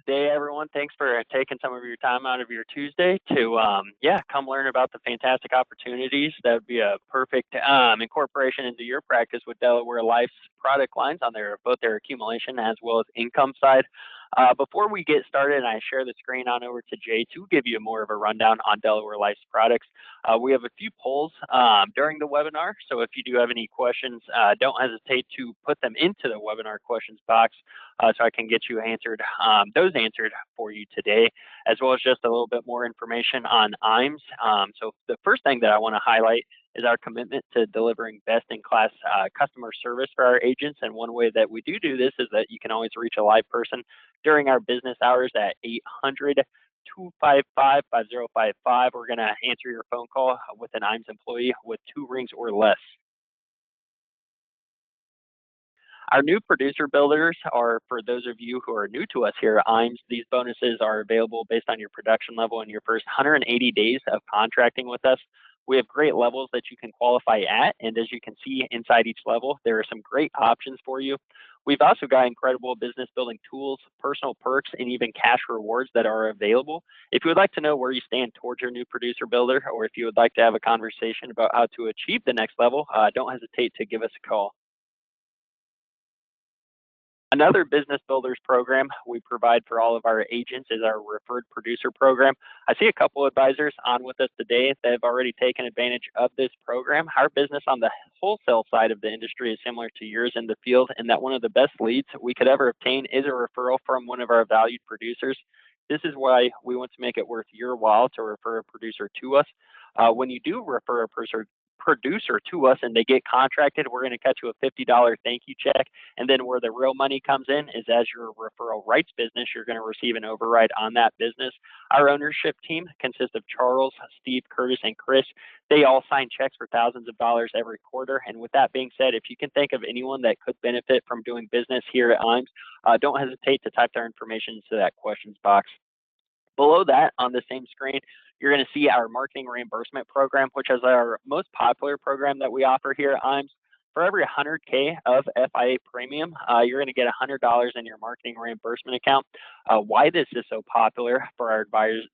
day, everyone. Thanks for taking some of your time out of your Tuesday to, come learn about the fantastic opportunities. That would be a perfect incorporation into your practice with Delaware Life's product lines on both their accumulation as well as income side. Before we get started, I share the screen on over to Jay to give you more of a rundown on Delaware Life's products. We have a few polls during the webinar, so if you do have any questions, don't hesitate to put them into the webinar questions box so I can get you those answered for you today, as well as just a little bit more information on IMES. So the first thing that I want to highlight is our commitment to delivering best-in-class customer service for our agents. And one way that we do this is that you can always reach a live person during our business hours at 800-255-5055. We're going to answer your phone call with an IMES employee with 2 rings or less. Our new producer builders are for those of you who are new to us here at IMES. These bonuses are available based on your production level in your first 180 days of contracting with us. We have great levels that you can qualify at, and as you can see inside each level, there are some great options for you. We've also got incredible business building tools, personal perks, and even cash rewards that are available. If you would like to know where you stand towards your new producer builder, or if you would like to have a conversation about how to achieve the next level, don't hesitate to give us a call. Another business builders program we provide for all of our agents is our referred producer program. I see a couple advisors on with us today that have already taken advantage of this program. Our business on the wholesale side of the industry is similar to yours in the field, and that one of the best leads we could ever obtain is a referral from one of our valued producers. This is why we want to make it worth your while to refer a producer to us. When you do refer a producer to us and they get contracted, we're going to cut you a $50 thank you check. And then where the real money comes in is as your referral rights business, you're going to receive an override on that business. Our ownership team consists of Charles, Steve, Curtis, and Chris. They all sign checks for thousands of dollars every quarter. And with that being said, if you can think of anyone that could benefit from doing business here at IMES, don't hesitate to type their information into that questions box. Below that, on the same screen, you're going to see our marketing reimbursement program, which is our most popular program that we offer here at IMES. For every 100K of FIA premium, you're going to get $100 in your marketing reimbursement account. Why this is so popular for our advisors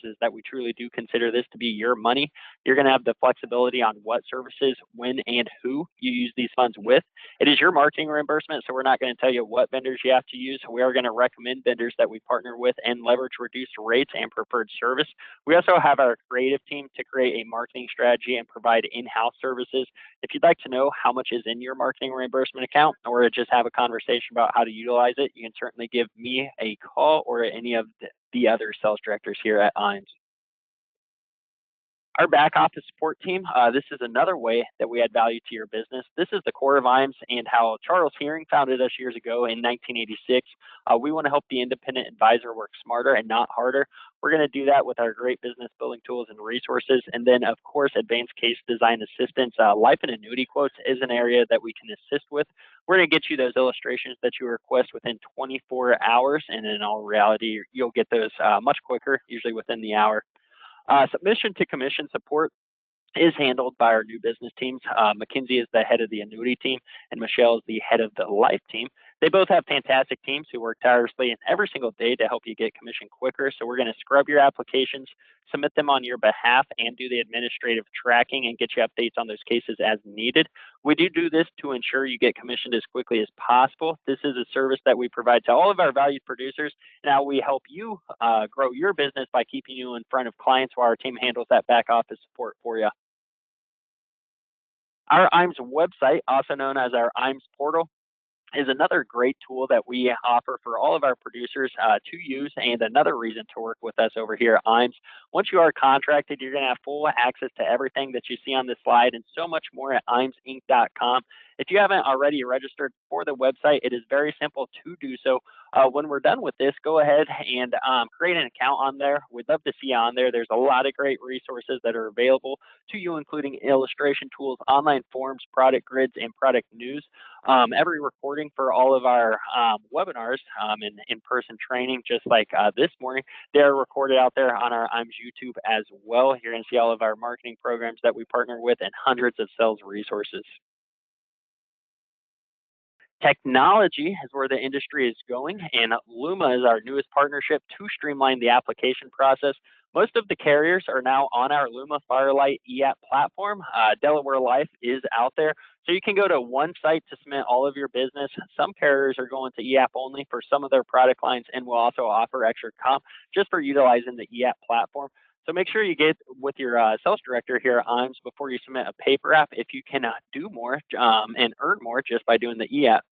is that we truly do consider this to be your money. You're going to have the flexibility on what services, when, and who you use these funds with. It is your marketing reimbursement, so we're not going to tell you what vendors you have to use. We are going to recommend vendors that we partner with and leverage reduced rates and preferred service. We also have our creative team to create a marketing strategy and provide in-house services. If you'd like to know how much is in your marketing reimbursement account or just have a conversation about how to utilize it, you can certainly give me a call or any of the other sales directors here at IMES. Our back office support team, this is another way that we add value to your business. This is the core of IMES and how Charles Hearing founded us years ago in 1986. We want to help the independent advisor work smarter and not harder. We're going to do that with our great business building tools and resources. And then, of course, advanced case design assistance. Life and annuity quotes is an area that we can assist with. We're going to get you those illustrations that you request within 24 hours. And in all reality, you'll get those much quicker, usually within the hour. Submission to commission support is handled by our new business teams. Mackenzie is the head of the annuity team, and Michelle is the head of the life team. They both have fantastic teams who work tirelessly and every single day to help you get commission quicker. So we're going to scrub your applications, submit them on your behalf, and do the administrative tracking and get you updates on those cases as needed. We do this to ensure you get commissioned as quickly as possible. This is a service that we provide to all of our valued producers. Now we help you grow your business by keeping you in front of clients while our team handles that back office support for you. Our IMES website, also known as our IMES portal, is another great tool that we offer for all of our producers to use, and another reason to work with us over here at IMES. Once you are contracted, you're going to have full access to everything that you see on this slide and so much more at IMESinc.com. If you haven't already registered for the website, it is very simple to do so. When we're done with this, go ahead and create an account on there. We'd love to see you on there. There's a lot of great resources that are available to you, including illustration tools, online forums, product grids, and product news. Every recording for all of our webinars and in-person training, just like this morning, they're recorded out there on our IMES YouTube as well. You're going to see all of our marketing programs that we partner with and hundreds of sales resources. Technology is where the industry is going, and Luma is our newest partnership to streamline the application process. Most of the carriers are now on our Luma Firelight e-app platform. Delaware Life is out there, so you can go to one site to submit all of your business. Some carriers are going to e-app only for some of their product lines, and will also offer extra comp just for utilizing the e-app platform. So make sure you get with your sales director here at IMES before you submit a paper app if you can do more and earn more just by doing the e-app.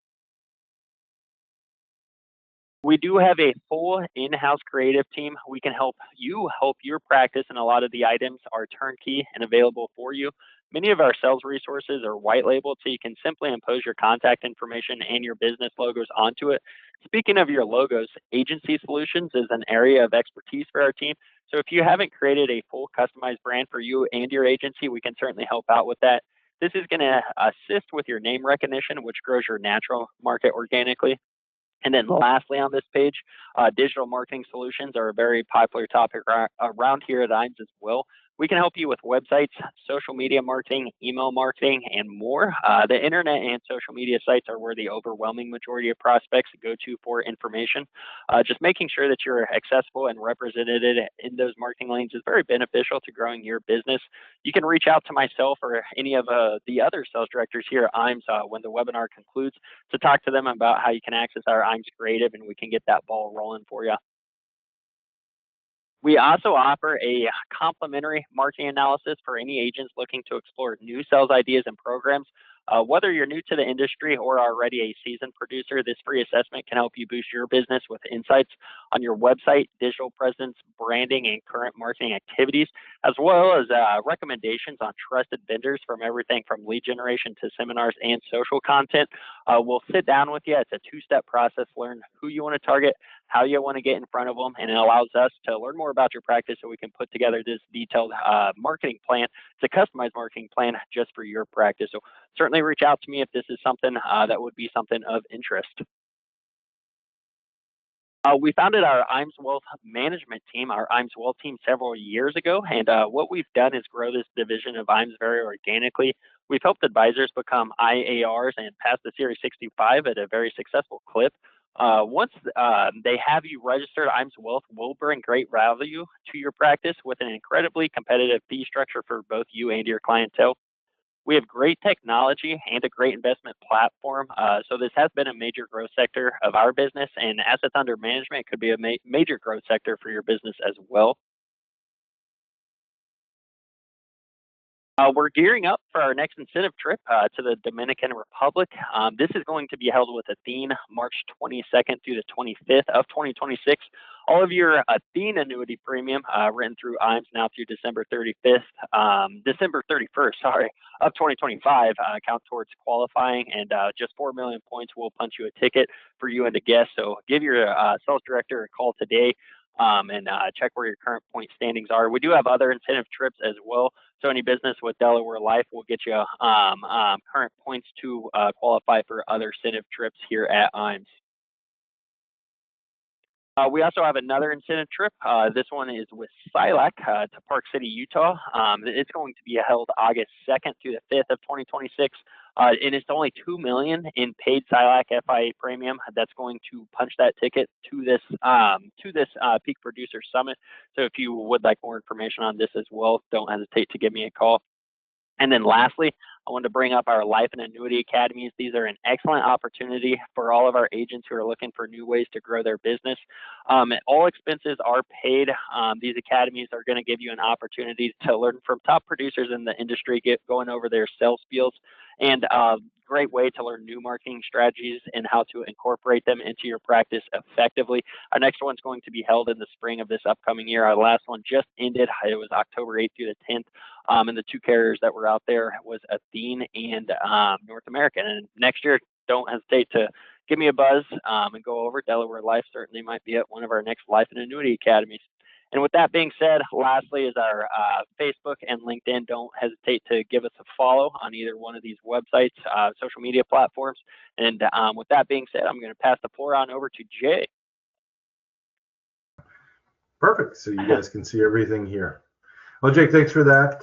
We do have a full in-house creative team. We can help you help your practice, and a lot of the items are turnkey and available for you. Many of our sales resources are white labeled, so you can simply impose your contact information and your business logos onto it. Speaking of your logos, agency solutions is an area of expertise for our team. So if you haven't created a full customized brand for you and your agency, we can certainly help out with that. This is going to assist with your name recognition, which grows your natural market organically. And then lastly on this page, digital marketing solutions are a very popular topic around here at IMES as well. We can help you with websites, social media marketing, email marketing, and more. The internet and social media sites are where the overwhelming majority of prospects go to for information. Just making sure that you're accessible and represented in those marketing lanes is very beneficial to growing your business. You can reach out to myself or any of the other sales directors here at IMES when the webinar concludes to talk to them about how you can access our IMES Creative, and we can get that ball rolling for you. We also offer a complimentary marketing analysis for any agents looking to explore new sales ideas and programs. Whether you're new to the industry or already a seasoned producer, this free assessment can help you boost your business with insights on your website, digital presence, branding, and current marketing activities, as well as recommendations on trusted vendors from everything from lead generation to seminars and social content. We'll sit down with you. It's a two-step process. Learn who you want to target, how you want to get in front of them, and it allows us to learn more about your practice so we can put together this detailed marketing plan. It's a customized marketing plan just for your practice. So certainly reach out to me if this is something that would be something of interest. We founded our IMES Wealth Management team, our IMES Wealth team, several years ago, and what we've done is grow this division of IMES very organically. We've helped advisors become IARs and pass the Series 65 at a very successful clip. Once they have you registered, IMES Wealth will bring great value to your practice with an incredibly competitive fee structure for both you and your clientele. We have great technology and a great investment platform. So this has been a major growth sector of our business, and assets under management could be a major growth sector for your business as well. We're gearing up for our next incentive trip to the Dominican Republic. This is going to be held with Athene March 22nd through the 25th of 2026. All of your Athene annuity premium written through IMES now through December 31st, sorry, of 2025 count towards qualifying, and just 4 million points will punch you a ticket for you and the guest. So give your sales director a call today and check where your current point standings are. We do have other incentive trips as well. So any business with Delaware Life will get you current points to qualify for other incentive trips here at IMES. We also have another incentive trip. This one is with SILAC to Park City, Utah. It's going to be held August 2nd through the 5th of 2026. And it's only $2 million in paid SILAC FIA premium that's going to punch that ticket to this Peak Producer Summit. So if you would like more information on this as well, don't hesitate to give me a call. And then lastly, I wanted to bring up our life and annuity academies. These are an excellent opportunity for all of our agents who are looking for new ways to grow their business. All expenses are paid. These academies are going to give you an opportunity to learn from top producers in the industry, going over their sales skills, and a great way to learn new marketing strategies and how to incorporate them into your practice effectively. Our next one's going to be held in the spring of this upcoming year. Our last one just ended. It was October 8th through the 10th. And the two carriers that were out there was Athene and North American. And next year, don't hesitate to give me a buzz and go over. Delaware Life certainly might be at one of our next life and annuity academies. And with that being said, lastly is our Facebook and LinkedIn. Don't hesitate to give us a follow on either one of these websites, social media platforms. And with that being said, I'm going to pass the floor on over to Jay. Perfect. So you guys can see everything here. Well, Jake, thanks for that.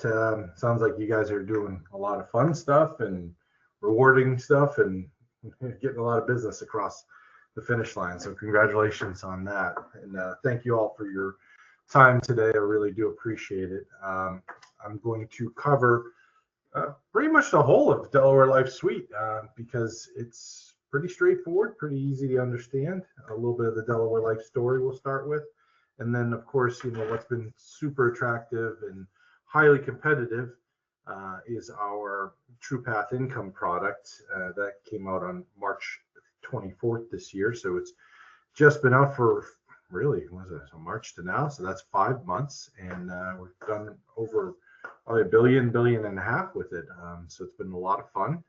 Sounds like you guys are doing a lot of fun stuff and rewarding stuff, and getting a lot of business across the finish line. So congratulations on that. And thank you all for your time today. I really do appreciate it. I'm going to cover pretty much the whole of Delaware Life Suite because it's pretty straightforward, pretty easy to understand. A little bit of the Delaware Life story we'll start with. And then, of course, what's been super attractive and highly competitive is our TruePath Income product that came out on March 24th this year. So it's just been out for really, so March to now. So that's 5 months, and we've done over probably $1.5 billion with it. So it's been a lot of fun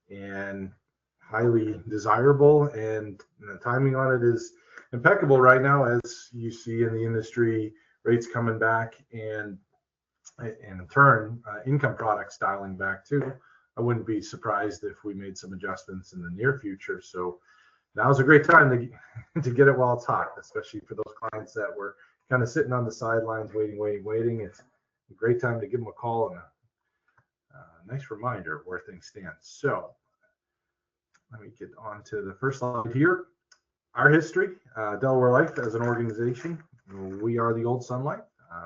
and highly desirable, and the timing on it is impeccable right now, as you see in the industry, rates coming back, and in turn, income products dialing back too. I wouldn't be surprised if we made some adjustments in the near future. So now's a great time to get it while it's hot, especially for those clients that were kind of sitting on the sidelines, waiting. It's a great time to give them a call and a nice reminder of where things stand. So let me get on to the first slide here. Our history, Delaware Life as an organization, we are the old Sun Life.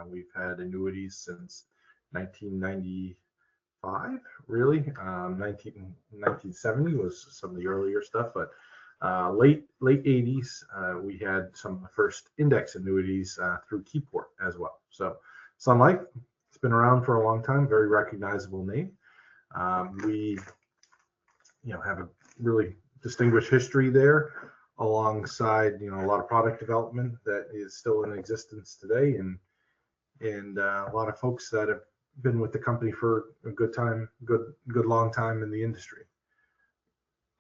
We've had annuities since 1995, really. 1970 was some of the earlier stuff, but late 80s, we had some of the first index annuities through Keyport as well. So Sun Life, it's been around for a long time, very recognizable name. We have a really distinguished history there, alongside a lot of product development that is still in existence today, and a lot of folks that have been with the company for a good long time in the industry.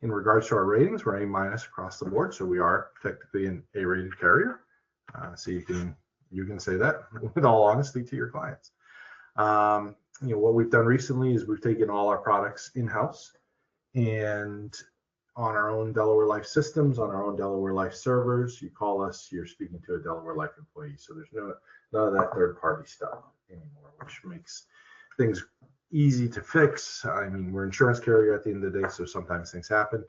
In regards to our ratings, we're A- across the board, so we are technically an A-rated carrier. So you can say that with all honesty to your clients. What we've done recently is we've taken all our products in-house and on our own Delaware Life systems, on our own Delaware Life servers. You call us, you're speaking to a Delaware Life employee. So there's none of that third-party stuff anymore, which makes things easy to fix. I mean, we're an insurance carrier at the end of the day, so sometimes things happen,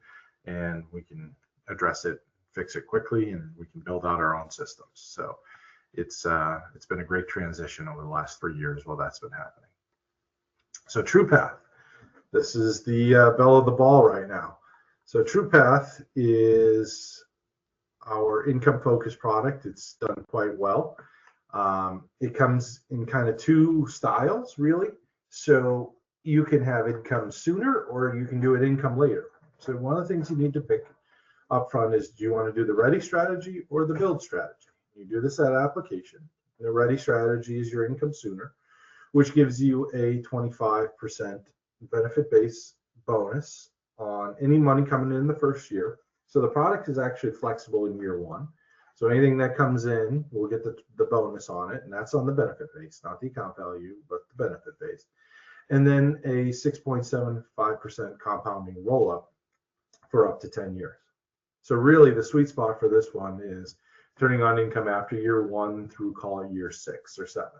and we can address it, fix it quickly, and we can build out our own systems. So it's been a great transition over the last 3 years while that's been happening. So TruePath, this is the belle of the ball right now. So TruePath is our income-focused product. It's done quite well. It comes in kind of two styles, really. So you can have income sooner, or you can do it income later. So one of the things you need to pick up front is, do you want to do the ready strategy or the build strategy? You do this at application. The ready strategy is your income sooner, which gives you a 25% benefit base bonus on any money coming in the first year. So the product is actually flexible in year one. So anything that comes in will get the bonus on it, and that's on the benefit base, not the account value, but the benefit base. And then a 6.75% compounding roll-up for up to 10 years. So really the sweet spot for this one is turning on income after year one through, call it, year 6 or 7.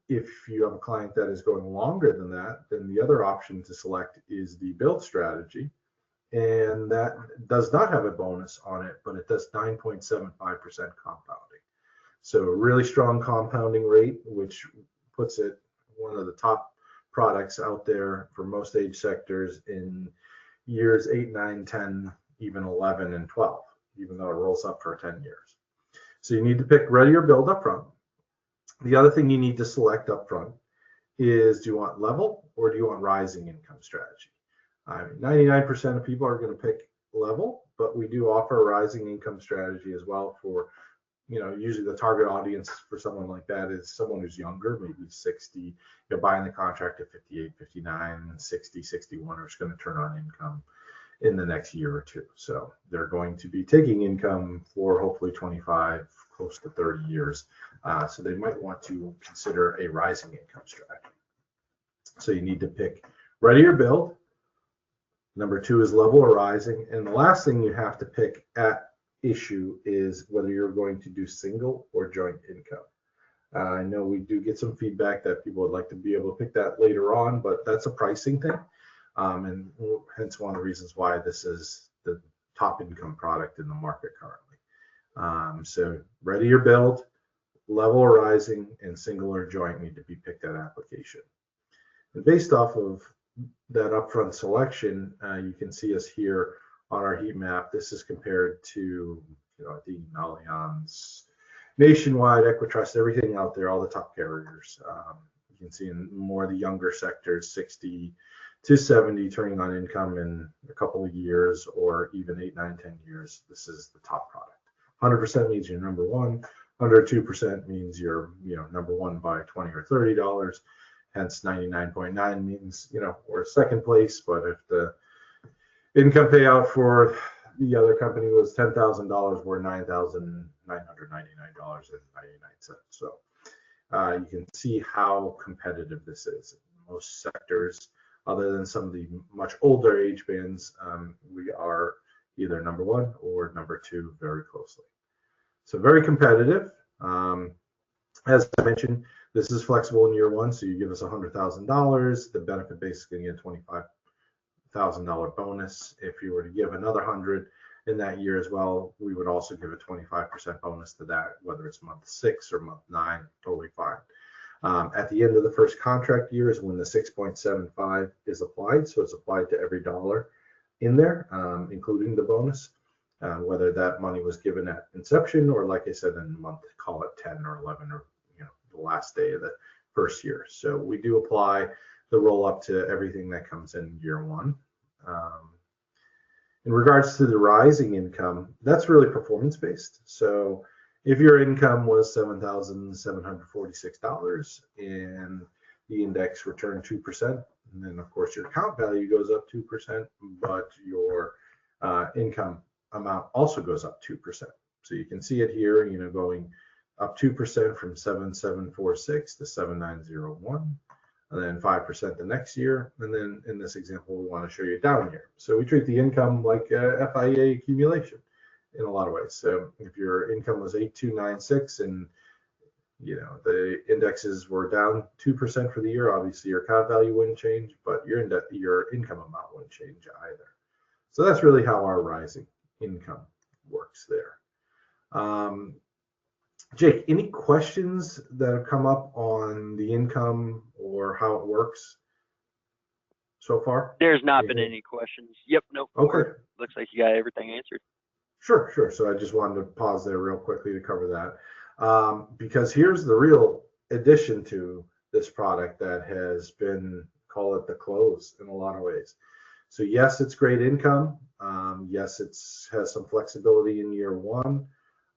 If you have a client that is going longer than that, then the other option to select is the build strategy, and that does not have a bonus on it, but it does 9.75% compounding. So a really strong compounding rate, which puts it one of the top products out there for most age sectors in years 8, 9, 10, even 11 and 12, even though it rolls up for 10 years. So you need to pick ready or build up front. The other thing you need to select up front is, do you want level or do you want rising income strategy? 99% of people are going to pick level, but we do offer a rising income strategy as well for, usually the target audience for someone like that is someone who's younger, maybe 60, buying the contract at 58, 59, 60, 61, are just going to turn on income in the next year or two. So they're going to be taking income for hopefully 25, close to 30 years. So they might want to consider a rising income strategy. So you need to pick ready or build. Number 2 is level or rising. And the last thing you have to pick at issue is whether you're going to do single or joint income. I know we do get some feedback that people would like to be able to pick that later on, but that's a pricing thing. and hence one of the reasons why this is the top income product in the market currently. So ready or build, level or rising, and single or joint need to be picked at application. And based off of that upfront selection, you can see us here on our heat map. This is compared to Athene, Allianz, Nationwide, Equitrust, everything out there, all the top carriers. You can see in more of the younger sectors, 60 to 70 turning on income in a couple of years, or even 8, 9, 10 years. This is the top product. 100% means you're number one. Under 2% means you're number one by $20 or $30. Hence 99.9 means we're second place. But if the income payout for the other company was $10,000, we're $9,999.99. So you can see how competitive this is. In most sectors, other than some of the much older age bands, we are either number one or number two very closely. So very competitive. As I mentioned, this is flexible in year one. So you give us $100,000, the benefit basically get $25,000 bonus. If you were to give another 100 in that year as well, we would also give a 25% bonus to that, whether it's month 6 or month 9, totally fine. At the end of the first contract year is when the 6.75 is applied. So it's applied to every dollar in there, including the bonus. Whether that money was given at inception or, like I said, in month, call it 10 or 11 or the last day of the first year. So we do apply the roll up to everything that comes in year one. In regards to the rising income, that's really performance based. So if your income was $7,746 and the index returned 2%, and then of course your account value goes up 2%, but your income amount also goes up 2%. So you can see it here, going up 2% from 7,746 to 7,901, and then 5% the next year. And then in this example, we want to show you down here. So we treat the income like FIA accumulation in a lot of ways. So if your income was 8,296 and the indexes were down 2% for the year, obviously your account value wouldn't change, but your income amount wouldn't change either. So that's really how our rising income works there. Jake, any questions that have come up on the income or how it works so far? There's not been any questions. Yep, nope. Okay. Looks like you got everything answered. Sure. So I just wanted to pause there real quickly to cover that. Because here's the real addition to this product that has been, call it the close in a lot of ways. So yes, it's great income. Yes, it has some flexibility in year one.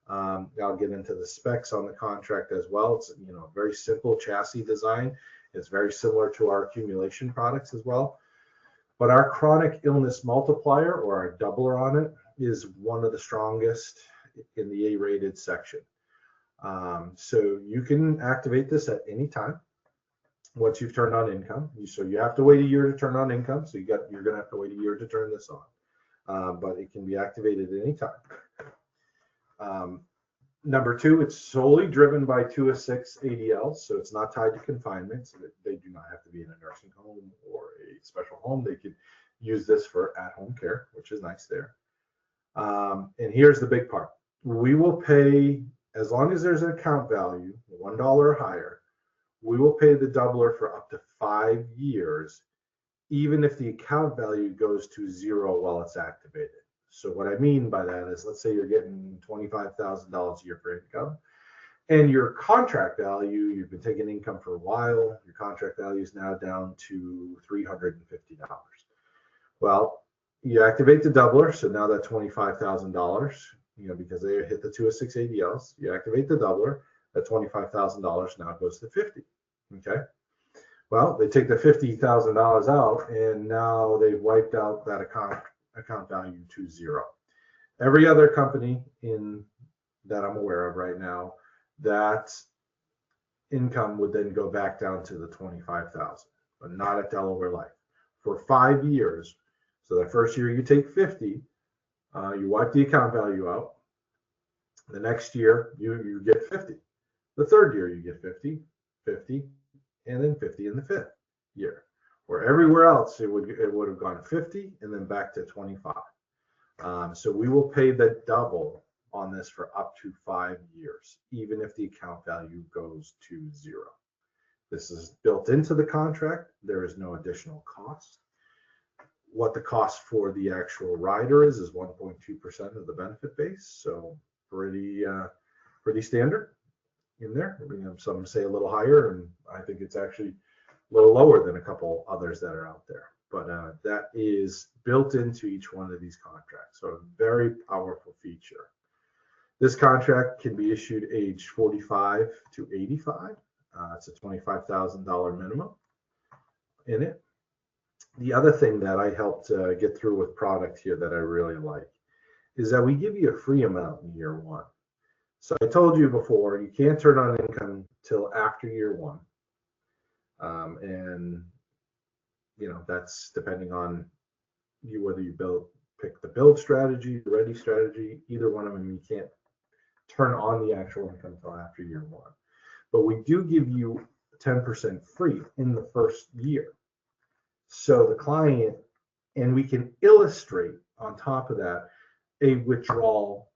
I'll get into the specs on the contract as well. It's a very simple chassis design. It's very similar to our accumulation products as well. But our chronic illness multiplier, or our doubler on it, is one of the strongest in the A-rated section. So you can activate this at any time once you've turned on income. So you have to wait a year to turn on income. So you're going to have to wait a year to turn this on. But it can be activated at any time. Number two, it's solely driven by 2 of 6 ADLs, so it's not tied to confinement. So they do not have to be in a nursing home or a special home. They could use this for at-home care, which is nice there. And here's the big part. We will pay, as long as there's an account value, $1 or higher, we will pay the doubler for up to 5 years, even if the account value goes to 0 while it's activated. So what I mean by that is, let's say you're getting $25,000 a year for income, and your contract value, you've been taking income for a while, your contract value is now down to $350. Well, you activate the doubler, so now that $25,000, because they hit the 2 of 6 ADLs, you activate the doubler, that $25,000 now goes to 50. Okay. Well, they take the $50,000 out, and now they've wiped out that account value to 0. Every other company that I'm aware of right now, that income would then go back down to the 25,000, but not at Delaware Life for 5 years. So the first year you take 50, you wipe the account value out. The next year you get 50. The third year you get 50, 50, and then 50 in the 5th year. where everywhere else it would have gone 50 and then back to 25. So we will pay the double on this for up to 5 years, even if the account value goes to 0. This is built into the contract. There is no additional cost. What the cost for the actual rider is 1.2% of the benefit base. So pretty standard in there. Some say a little higher, and I think it's actually a little lower than a couple others that are out there. But that is built into each one of these contracts. So a very powerful feature. This contract can be issued age 45 to 85. It's a $25,000 minimum in it. The other thing that I helped get through with product here that I really like is that we give you a free amount in year 1. So I told you before, you can't turn on income till after year 1. And that's depending on you, whether you pick the build strategy, the ready strategy, either one of them. You can't turn on the actual income until after year 1. But we do give you 10% free in the first year. So the client, and we can illustrate on top of that a withdrawal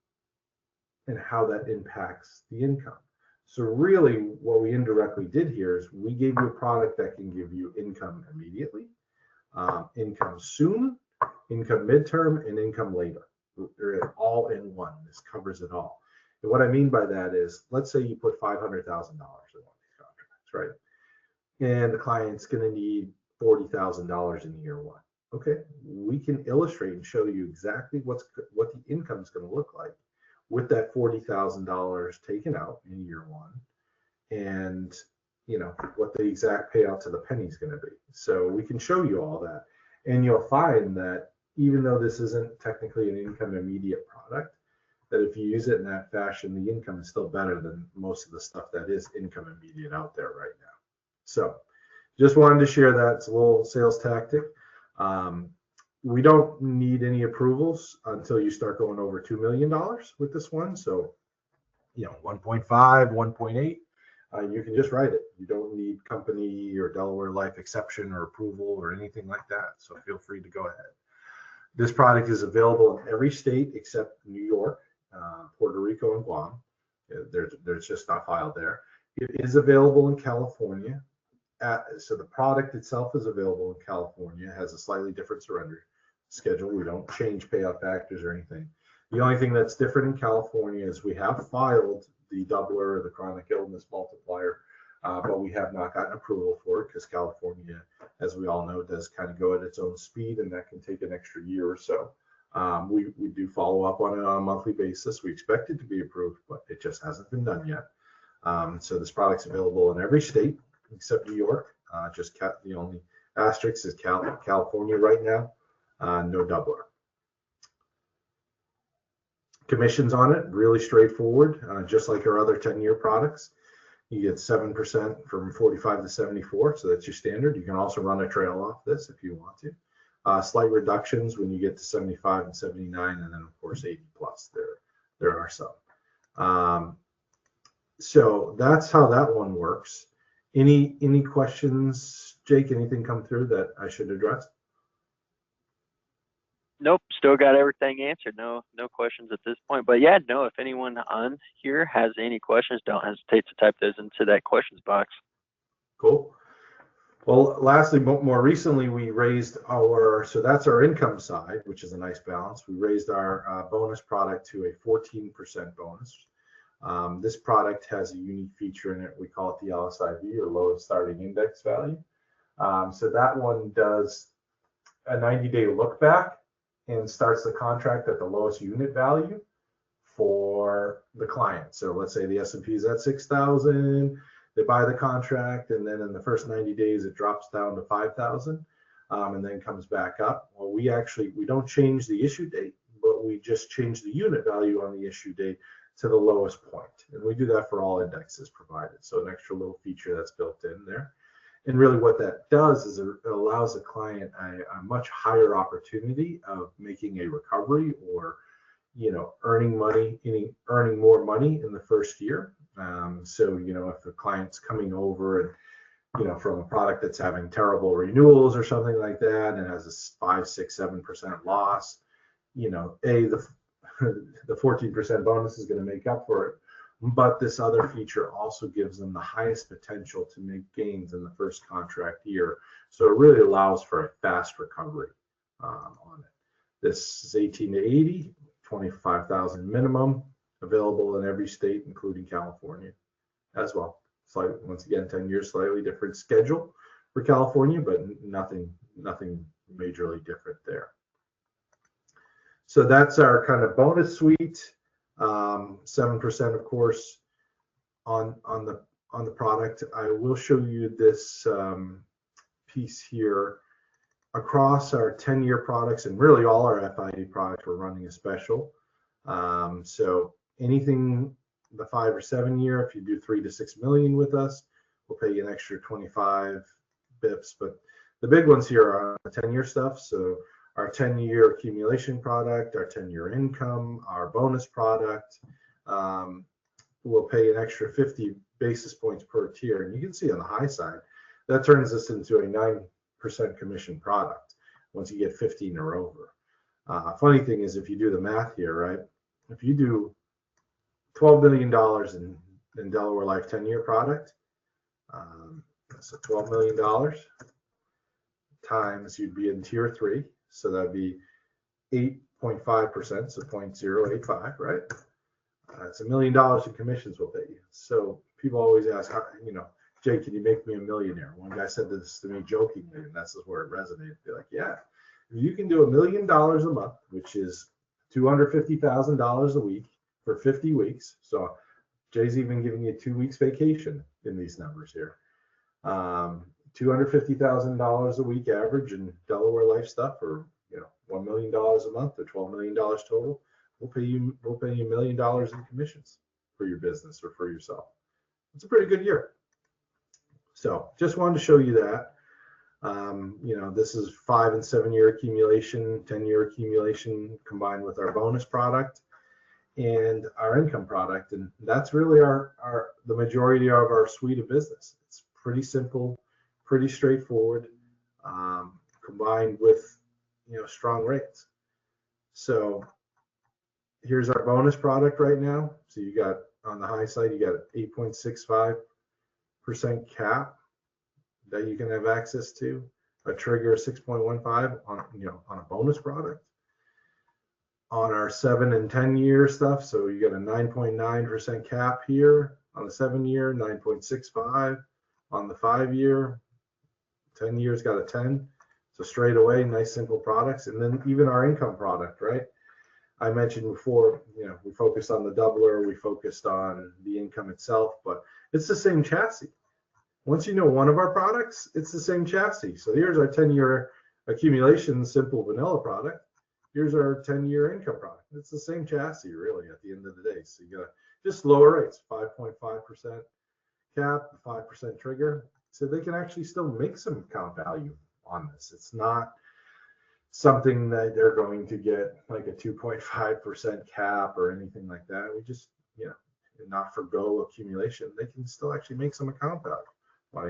and how that impacts the income. So really what we indirectly did here is we gave you a product that can give you income immediately, income soon, income midterm, and income later. They're all in one. This covers it all. And what I mean by that is, let's say you put $500,000 in one of these contracts, right? And the client's going to need $40,000 in year 1. Okay, we can illustrate and show you exactly what the income is going to look like with that $40,000 taken out in year 1, and what the exact payout to the penny is going to be. So we can show you all that, and you'll find that even though this isn't technically an income immediate product, that if you use it in that fashion, the income is still better than most of the stuff that is income immediate out there right now. So just wanted to share that. It's a little sales tactic. We don't need any approvals until you start going over $2 million with this one. So, 1.5, 1.8, you can just write it. You don't need company or Delaware Life exception or approval or anything like that. So feel free to go ahead. This product is available in every state except New York, Puerto Rico, and Guam. There's just not filed there. It is available in California. So the product itself is available in California. It has a slightly different surrender schedule. We don't change payout factors or anything. The only thing that's different in California is we have filed the doubler or the chronic illness multiplier, but we have not gotten approval for it because California, as we all know, does kind of go at its own speed, and that can take an extra year or so. We do follow up on it on a monthly basis. We expect it to be approved, but it just hasn't been done yet. So this product's available in every state except New York. The only asterisk is California right now. No doubler. Commissions on it, really straightforward, just like our other 10-year products. You get 7% from 45 to 74, so that's your standard. You can also run a trail off this if you want to. Slight reductions when you get to 75 and 79, and then of course 80 plus. There are some. So that's how that one works. Any questions, Jake? Anything come through that I should address? Nope, still got everything answered. No questions at this point. But yeah, no, if anyone on here has any questions, don't hesitate to type those into that questions box. Cool. Well, lastly, more recently, we raised so that's our income side, which is a nice balance. We raised our bonus product to a 14% bonus. This product has a unique feature in it. We call it the LSIV, or lowest starting index value. So that one does a 90-day look back and starts the contract at the lowest unit value for the client. So let's say the S&P is at 6,000, they buy the contract, and then in the first 90 days it drops down to 5,000, and then comes back up. Well, we don't change the issue date, but we just change the unit value on the issue date to the lowest point. And we do that for all indexes provided. So an extra little feature that's built in there. And really what that does is it allows the client a much higher opportunity of making a recovery, or earning more money in the first year. So if the client's coming over and from a product that's having terrible renewals or something like that and has a 5, 6, 7% loss, the 14% bonus is going to make up for it. But this other feature also gives them the highest potential to make gains in the first contract year. So it really allows for a fast recovery on it. This is 18 to 80, 25,000 minimum, available in every state, including California as well. Slightly, once again, 10 years, slightly different schedule for California, but nothing majorly different there. So that's our kind of bonus suite. 7%, of course, on the product. I will show you this piece here across our 10-year products, and really all our FIA products. We're running a special. So anything the 5 or 7 year, if you do 3 to 6 million with us, we'll pay you an extra 25 bips. But the big ones here are the 10-year stuff. So our 10-year accumulation product, our 10-year income, our bonus product, will pay an extra 50 basis points per tier. And you can see on the high side, that turns us into a 9% commission product once you get 15 or over. Funny thing is, if you do the math here, right? If you do $12 million in Delaware Life 10-year product, so $12 million times, you'd be in tier 3. So that'd be 8.5%, so 0.085, right? It's $1 million in commissions we'll pay you. So people always ask, Jay, can you make me a millionaire? One guy said this to me jokingly, and that's where it resonated. They're like, yeah, if you can do $1 million a month, which is $250,000 a week for 50 weeks. So Jay's even giving you 2 weeks vacation in these numbers here. $250,000 a week average in Delaware Life stuff, or $1 million a month, or $12 million total. We'll pay you $1 million in commissions for your business or for yourself. It's a pretty good year. So just wanted to show you that. This is 5 and 7 year accumulation, 10-year accumulation combined with our bonus product and our income product, and that's really the majority of our suite of business. It's pretty simple, pretty straightforward, combined with strong rates. So here's our bonus product right now. So you got on the high side, you got 8.65% cap that you can have access to, a trigger of 6.15 on a bonus product. On our 7 and 10 year stuff, so you got a 9.9% cap here on the 7 year, 9.65 on the 5 year, 10 years got a 10. So straight away, nice simple products. And then even our income product, right? I mentioned before, we focused on the doubler, we focused on the income itself, but it's the same chassis. Once you know one of our products, it's the same chassis. So here's our 10-year accumulation simple vanilla product. Here's our 10-year income product. It's the same chassis, really, at the end of the day. So you got just lower rates, 5.5% cap, 5% trigger. So they can actually still make some account value on this. It's not something that they're going to get like a 2.5% cap or anything like that. We just, not forgo accumulation. They can still actually make some account value.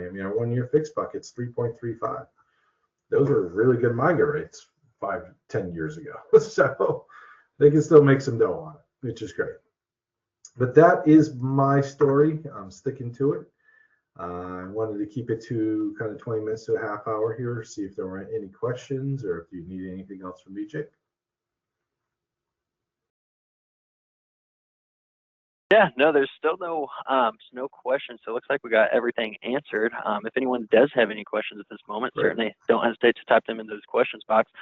I mean, our 1-year fixed bucket's 3.35. Those are really good MIGA rates 5-10 years ago. So they can still make some dough on it, which is great. But that is my story. I'm sticking to it. I wanted to keep it to kind of 20 minutes to a half hour here, see if there were any questions or if you need anything else from me, Jake. Yeah, no, there's still no questions. So it looks like we got everything answered. If anyone does have any questions at this moment, certainly don't hesitate to type them in those questions box.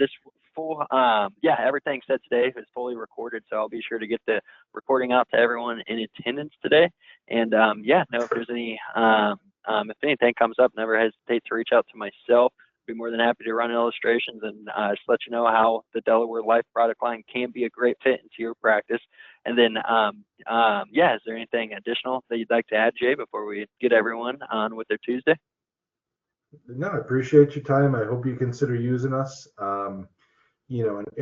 This full, everything said today is fully recorded, so I'll be sure to get the recording out to everyone in attendance today. And if there's any, if anything comes up, never hesitate to reach out to myself. Be more than happy to run illustrations and just let you know how the Delaware Life product line can be a great fit into your practice. And then, is there anything additional that you'd like to add, Jay, before we get everyone on with their Tuesday? No, I appreciate your time. I hope you consider using us. In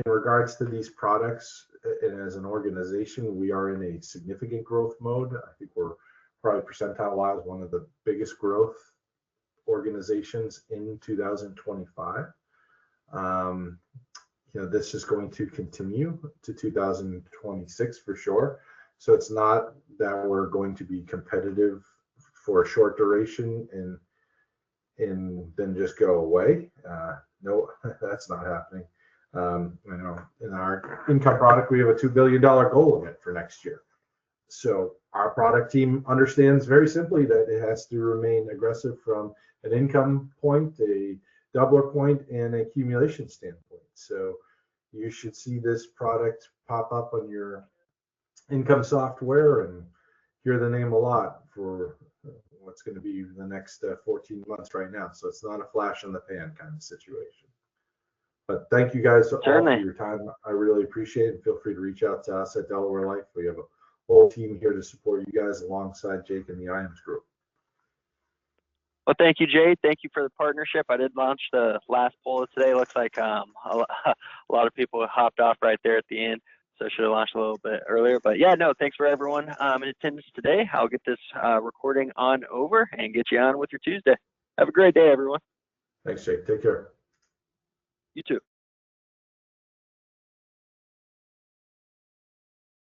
regards to these products, and as an organization, we are in a significant growth mode. I think we're probably percentile-wise one of the biggest growth organizations in 2025. This is going to continue to 2026 for sure. So it's not that we're going to be competitive for a short duration and then just go away. No, that's not happening. In our income product, we have a $2 billion goal limit for next year. So our product team understands very simply that it has to remain aggressive from an income point, a doubler point, and an accumulation standpoint. So you should see this product pop up on your income software and hear the name a lot for what's going to be the next 14 months right now. So it's not a flash in the pan kind of situation. But thank you guys all for your time. I really appreciate it. Feel free to reach out to us at Delaware Life. We have a whole team here to support you guys alongside Jake and the IAMS group. Well, thank you, Jay. Thank you for the partnership. I did launch the last poll today. Looks like a lot of people hopped off right there at the end, so I should have launched a little bit earlier. But yeah, no, thanks for everyone in attendance today. I'll get this recording on over and get you on with your Tuesday. Have a great day, everyone. Thanks, Jake. Take care. You too.